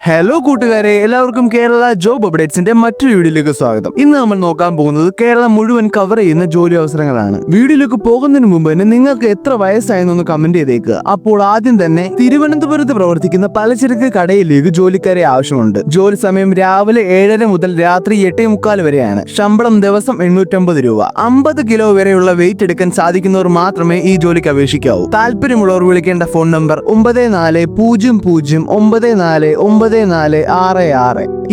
Hello കൂട്ടുകാരെ, എല്ലാവർക്കും Kerala job അപ്ഡേറ്റ്സിന്റെ മറ്റൊരു വീഡിയോയിലേക്ക് സ്വാഗതം. ഇന്ന് നമ്മൾ നോക്കാൻ പോകുന്നത് കേരളം മുഴുവൻ കവർ ചെയ്യുന്ന ജോലി അവസരങ്ങളാണ്. വീഡിയോയിലേക്ക് പോകുന്നതിന് മുമ്പ് തന്നെ നിങ്ങൾക്ക് എത്ര വയസ്സായെന്നൊന്ന് കമന്റ് ചെയ്തേക്കുക. അപ്പോൾ ആദ്യം തന്നെ തിരുവനന്തപുരത്ത് പ്രവർത്തിക്കുന്ന പലചരക്ക് കടയിലേക്ക് ജോലിക്കാരെ ആവശ്യമുണ്ട്. ജോലി സമയം രാവിലെ 7:30 മുതൽ രാത്രി 8:45 വരെയാണ്. ശമ്പളം ദിവസം 850 രൂപ. 50 കിലോ വരെയുള്ള വെയിറ്റ് എടുക്കാൻ സാധിക്കുന്നവർ മാത്രമേ ഈ ജോലിക്ക് അപേക്ഷിക്കാവൂ. താല്പര്യമുള്ളവർ വിളിക്കേണ്ട ഫോൺ നമ്പർ 9400949466.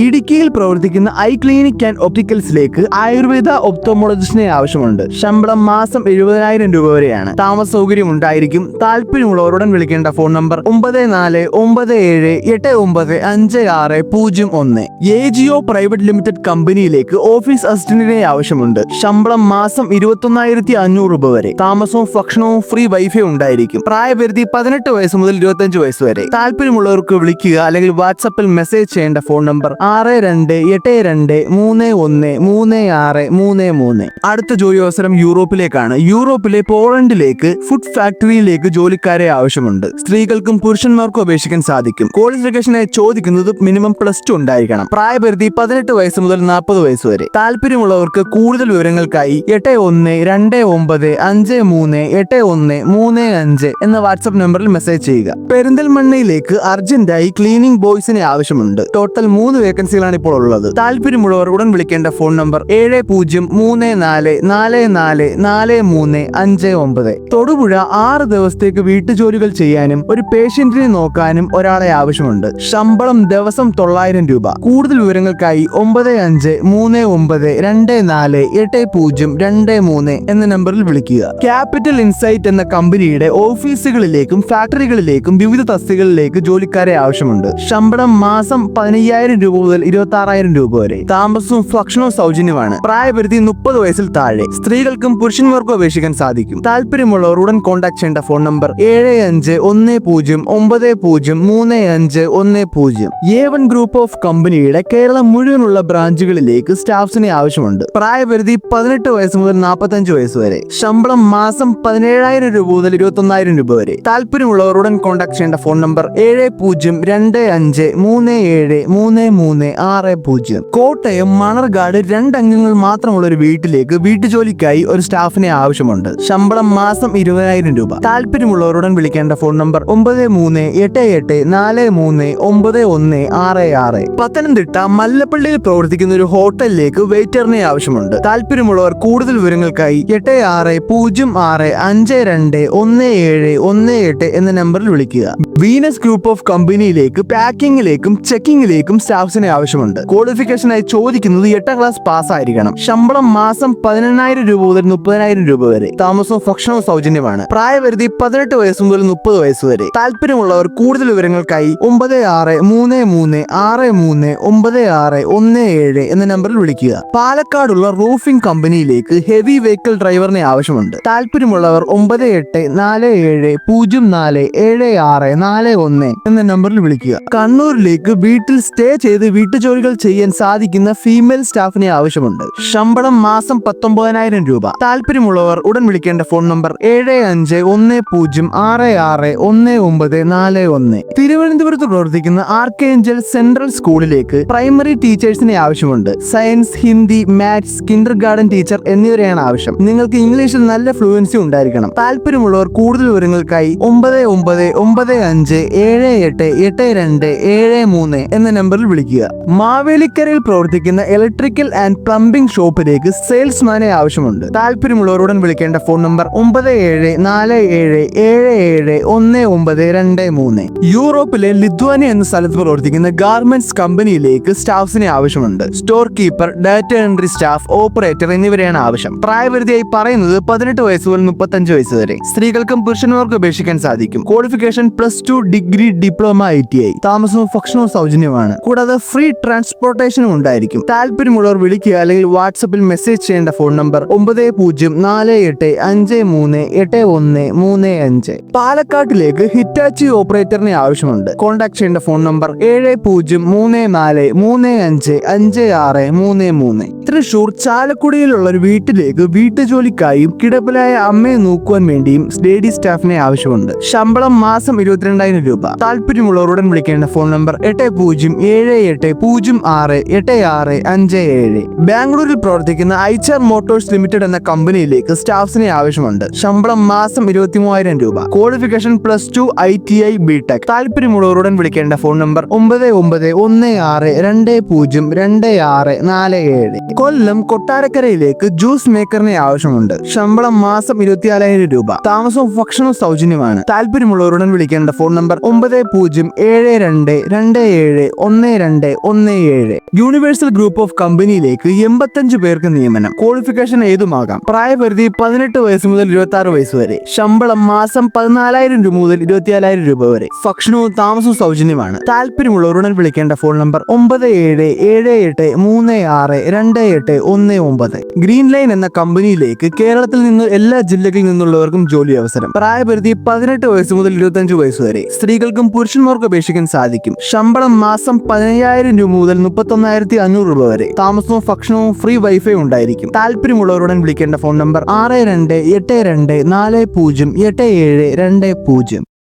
ഇടുക്കിയിൽ പ്രവർത്തിക്കുന്ന ഐ ക്ലിനിക് ആൻഡ് ഒപ്റ്റിക്കൽസിലേക്ക് ആയുർവേദ ഒപ്തോമോളജിസ്റ്റിനെ ആവശ്യമുണ്ട്. ശമ്പളം മാസം 70,000 രൂപ വരെയാണ്. താമസ സൗകര്യം ഉണ്ടായിരിക്കും. താല്പര്യമുള്ളവരുடன் വിളിക്കേണ്ട phone number 9497895601. AGO private limited കമ്പനിയിലേക്ക് ഓഫീസ് അസിസ്റ്റന്റിനെ ആവശ്യമുണ്ട്. ശമ്പളം മാസം 21,500 രൂപ വരെ. താമസവും ഭക്ഷണവും ഫ്രീ വൈഫൈ ഉണ്ടായിരിക്കും. പ്രായപരിധി 18 വയസ്സ് മുതൽ 25 വയസ്സ് വരെ. താല്പര്യമുള്ളവർക്ക് വിളിക്കുക അല്ലെങ്കിൽ വാട്സാപ്പിൽ മെസ്സേജ് ചെയ്യേണ്ട ഫോൺ നമ്പർ 6282313633. അടുത്ത ജോലി അവസരം യൂറോപ്പിലേക്കാണ്. യൂറോപ്പിലെ പോളണ്ടിലേക്ക് ഫുഡ് ഫാക്ടറിയിലേക്ക് ജോലിക്കാരെ ആവശ്യമുണ്ട്. സ്ത്രീകൾക്കും പുരുഷന്മാർക്കും അപേക്ഷിക്കാൻ സാധിക്കും. ക്വാളിഫിക്കേഷനായി ചോദിക്കുന്നത് മിനിമം +2 ഉണ്ടായിരിക്കണം. പ്രായപരിധി 18 വയസ്സ് മുതൽ 40 വയസ്സ് വരെ. താല്പര്യമുള്ളവർക്ക് കൂടുതൽ വിവരങ്ങൾക്കായി 8129353135 എന്ന വാട്സ്ആപ്പ് നമ്പറിൽ മെസ്സേജ് ചെയ്യുക. പെരിന്തൽമണ്ണയിലേക്ക് അർജന്റായി ക്ലീനിംഗ് ബോയ്സിനെ ആവശ്യമുണ്ട്. ടോട്ടൽ 3 വേക്കൻസികളാണ് ഇപ്പോൾ ഉള്ളത്. താല്പര്യമുള്ളവർ ഉടൻ വിളിക്കേണ്ട ഫോൺ നമ്പർ 7034444359. തൊടുപുഴ 6 ദിവസത്തേക്ക് വീട്ടുജോലികൾ ചെയ്യാനും ഒരു പേഷ്യന്റിനെ നോക്കാനും ഒരാളെ ആവശ്യമുണ്ട്. ശമ്പളം ദിവസം 900 രൂപ. കൂടുതൽ വിവരങ്ങൾക്കായി 9539248023 എന്ന നമ്പറിൽ വിളിക്കുക. ക്യാപിറ്റൽ ഇൻസൈറ്റ് എന്ന കമ്പനിയുടെ ഓഫീസുകളിലേക്കും ഫാക്ടറികളിലേക്കും വിവിധ തസ്തികകളിലേക്ക് ജോലിക്കാരെ ആവശ്യമുണ്ട്. ശമ്പളം മാസം 15,000 രൂപ മുതൽ 26,000 രൂപ വരെ. താമസവും ഭക്ഷണവും സൗജന്യമാണ്. പ്രായപരിധി 30 വയസ്സിൽ താഴെ. സ്ത്രീകൾക്കും പുരുഷന്മാർക്കും അപേക്ഷിക്കാൻ സാധിക്കും. താല്പര്യമുള്ളവർ ഉടൻ കോൺടാക്ട് ചെയ്യേണ്ട phone number 7510903510. A1 group of കമ്പനിയുടെ കേരളം മുഴുവനുള്ള ബ്രാഞ്ചുകളിലേക്ക് സ്റ്റാഫ്സിനെ ആവശ്യമുണ്ട്. പ്രായപരിധി 18 വയസ്സ് മുതൽ 45 വയസ്സ് വരെ. ശമ്പളം മാസം 17,000 രൂപ മുതൽ 21,000 രൂപ വരെ. താല്പര്യമുള്ളവർ ഉടൻ കോൺടാക്ട് ചെയ്യേണ്ട ഫോൺ നമ്പർ 7025373360. കോട്ടയം മണർകാട് 2 അംഗങ്ങൾ മാത്രമുള്ള ഒരു വീട്ടിലേക്ക് വീട്ടുജോലിക്കായി ഒരു സ്റ്റാഫിനെ ആവശ്യമുണ്ട്. ശമ്പളം മാസം 20,000 രൂപ. താല്പര്യമുള്ളവരുடன் വിളിക്കേണ്ട ഫോൺ നമ്പർ 9388439166. പത്തനംതിട്ട മല്ലപ്പള്ളിയിൽ പ്രവർത്തിക്കുന്ന ഒരു ഹോട്ടലിലേക്ക് വെയിറ്ററിനെ ആവശ്യമുണ്ട്. താല്പര്യമുള്ളവർ കൂടുതൽ വിവരങ്ങൾക്കായി 8606521718 എന്ന നമ്പറിൽ വിളിക്കുക. വീനസ് ഗ്രൂപ്പ് ഓഫ് കമ്പനിയിലേക്ക് പാക്കിംഗിലേക്കും ചെക്കിംഗിലേക്കും സ്റ്റാഫ്സിനെ ആവശ്യമുണ്ട്. ക്വാളിഫിക്കേഷനായി ചോദിക്കുന്നത് 8ാം ക്ലാസ് പാസ് ആയിരിക്കണം. ശമ്പളം മാസം 18,000 രൂപ മുതൽ 30,000 രൂപ വരെ. താമസവും ഭക്ഷണവും സൗജന്യമാണ്. പ്രായപരിധി 18 വയസ്സ് മുതൽ 30 വയസ്സ് വരെ. താല്പര്യമുള്ളവർ കൂടുതൽ വിവരങ്ങൾക്കായി 9633639617 എന്ന നമ്പറിൽ വിളിക്കുക. പാലക്കാടുള്ള റൂഫിംഗ് കമ്പനിയിലേക്ക് ഹെവി വെഹിക്കിൾ ഡ്രൈവറിനെ ആവശ്യമുണ്ട്. താല്പര്യമുള്ളവർ 9847474641 എന്ന നമ്പറിൽ വിളിക്കുക. കണ്ണൂരിലേക്ക് വീട്ടിൽ സ്റ്റേ ചെയ്ത് വീട്ടുജോലികൾ ചെയ്യാൻ സാധിക്കുന്ന ഫീമെയിൽ സ്റ്റാഫിനെ ആവശ്യമുണ്ട്. ശമ്പളം മാസം 19,000 രൂപ. താല്പര്യമുള്ളവർ ഉടൻ വിളിക്കേണ്ട ഫോൺ നമ്പർ 7510661941. തിരുവനന്തപുരത്ത് പ്രവർത്തിക്കുന്ന ആർക്കേഞ്ചൽ സെൻട്രൽ സ്കൂളിലേക്ക് പ്രൈമറി ടീച്ചേഴ്സിനെ ആവശ്യമുണ്ട്. Science, Hindi, maths, Kinder garden teacher എന്നിവരെയാണ് ആവശ്യം. നിങ്ങൾക്ക് ഇംഗ്ലീഷിൽ നല്ല ഫ്ലുവൻസി ഉണ്ടായിരിക്കണം. താല്പര്യമുള്ളവർ കൂടുതൽ വിവരങ്ങൾക്കായി 9995788273 എന്ന നമ്പറിൽ വിളിക്കുക. മാവേലിക്കരയിൽ പ്രവർത്തിക്കുന്ന ഇലക്ട്രിക്കൽ ആൻഡ് പ്ലംബിംഗ് ഷോപ്പിലേക്ക് സെയിൽസ്മാനെ ആവശ്യമുണ്ട്. താല്പര്യമുള്ളവരുடன் വിളിക്കേണ്ട ഫോൺ നമ്പർ 9747771923. യൂറോപ്പിലെ ലിത്വാനിയ എന്ന സ്ഥലത്ത് പ്രവർത്തിക്കുന്ന ഗാർമെന്റ്സ് കമ്പനിയിലേക്ക് സ്റ്റാഫ്സിനെ ആവശ്യമുണ്ട്. Store keeper, data entry staff, operator എന്നിവരെയാണ് ആവശ്യം. പ്രായപരിധിയായി പറയുന്നത് 18 വയസ്സ് മുതൽ 35 വയസ്സ് വരെ. സ്ത്രീകൾക്കും പുരുഷന്മാർക്കും അപേക്ഷിക്കാൻ സാധിക്കും. Qualification +2 degree, diploma, ITI. താമസവും ഭക്ഷണവും സൗജന്യമാണ്. കൂടാതെ ഫ്രീ ട്രാൻസ്പോർട്ടേഷനും ഉണ്ടായിരിക്കും. താല്പര്യമുള്ളവർ വിളിക്കുക അല്ലെങ്കിൽ വാട്സാപ്പിൽ മെസ്സേജ് ചെയ്യേണ്ട ഫോൺ നമ്പർ 9048538135. പാലക്കാട്ടിലേക്ക് ഹിറ്റാച്ചി ഓപ്പറേറ്ററിനെ ആവശ്യമുണ്ട്. കോൺടാക്ട് ചെയ്യേണ്ട ഫോൺ നമ്പർ 7034355633. തൃശൂർ ചാലക്കുടിയിലുള്ള ഒരു വീട്ടിലേക്ക് വീട്ടുജോലിക്കായും കിടപ്പിലായ അമ്മയെ നോക്കുവാൻ വേണ്ടിയും ലേഡി സ്റ്റാഫിനെ ആവശ്യമുണ്ട്. ശമ്പളം മാസം 22,000 രൂപ. താല്പര്യമുള്ളവരുடன் വിളിക്കേണ്ട ഫോൺ നമ്പർ 8078068657. ബാംഗ്ലൂരിൽ പ്രവർത്തിക്കുന്ന ഐച്ചർ മോട്ടോഴ്സ് ലിമിറ്റഡ് എന്ന കമ്പനിയിലേക്ക് സ്റ്റാഫ്സിനെ ആവശ്യമുണ്ട്. ശമ്പളം മാസം 23,000 രൂപ. Qualification +2 ITI BTech. താല്പര്യമുള്ളവരുடன் വിളിക്കേണ്ട ഫോൺ നമ്പർ 9916202647. കൊല്ലം കൊട്ടാരക്കരയിലേക്ക് ജ്യൂസ് മേക്കറിനെ ആവശ്യമുണ്ട്. ശമ്പളം മാസം 24,000 രൂപ. താമസവും ഭക്ഷണവും സൗജന്യമാണ്. താല്പര്യമുള്ളവരുடன் വിളിക്കേണ്ട phone number 9072271217. Universal group of കമ്പനിയിലേക്ക് 85 പേർക്ക് നിയമനം. ക്വാളിഫിക്കേഷൻ ഏതുമാകാം. പ്രായപരിധി 18 വയസ്സ് മുതൽ 26 വയസ്സ് വരെ. ശമ്പളം മാസം 14,000 രൂപ മുതൽ 24,000 രൂപ വരെ. ഭക്ഷണവും താമസവും സൗജന്യമാണ്. താല്പര്യമുള്ളവരുடன் വിളിക്കേണ്ട ഫോൺ നമ്പർ 9778362819. ഗ്രീൻ ലൈൻ എന്ന കമ്പനിയിലേക്ക് കേരളത്തിൽ നിന്ന് എല്ലാ ജില്ലകളിൽ നിന്നുള്ളവർക്കും ജോലി അവസരം. പ്രായപരിധി 18 വയസ്സ് മുതൽ 25 വയസ്സ് വരെ. സ്ത്രീകൾക്കും പുരുഷന്മാർക്കും അപേക്ഷിക്കാൻ സാധിക്കും. ശമ്പളം മാസം 15,000 രൂപ മുതൽ 31,500 രൂപ വരെ. താമസവും ഭക്ഷണവും ഫ്രീ വൈഫൈ ഉണ്ടായിരിക്കും. താല്പര്യമുള്ളവരുடன் വിളിക്കേണ്ട ഫോൺ നമ്പർ 6282408720.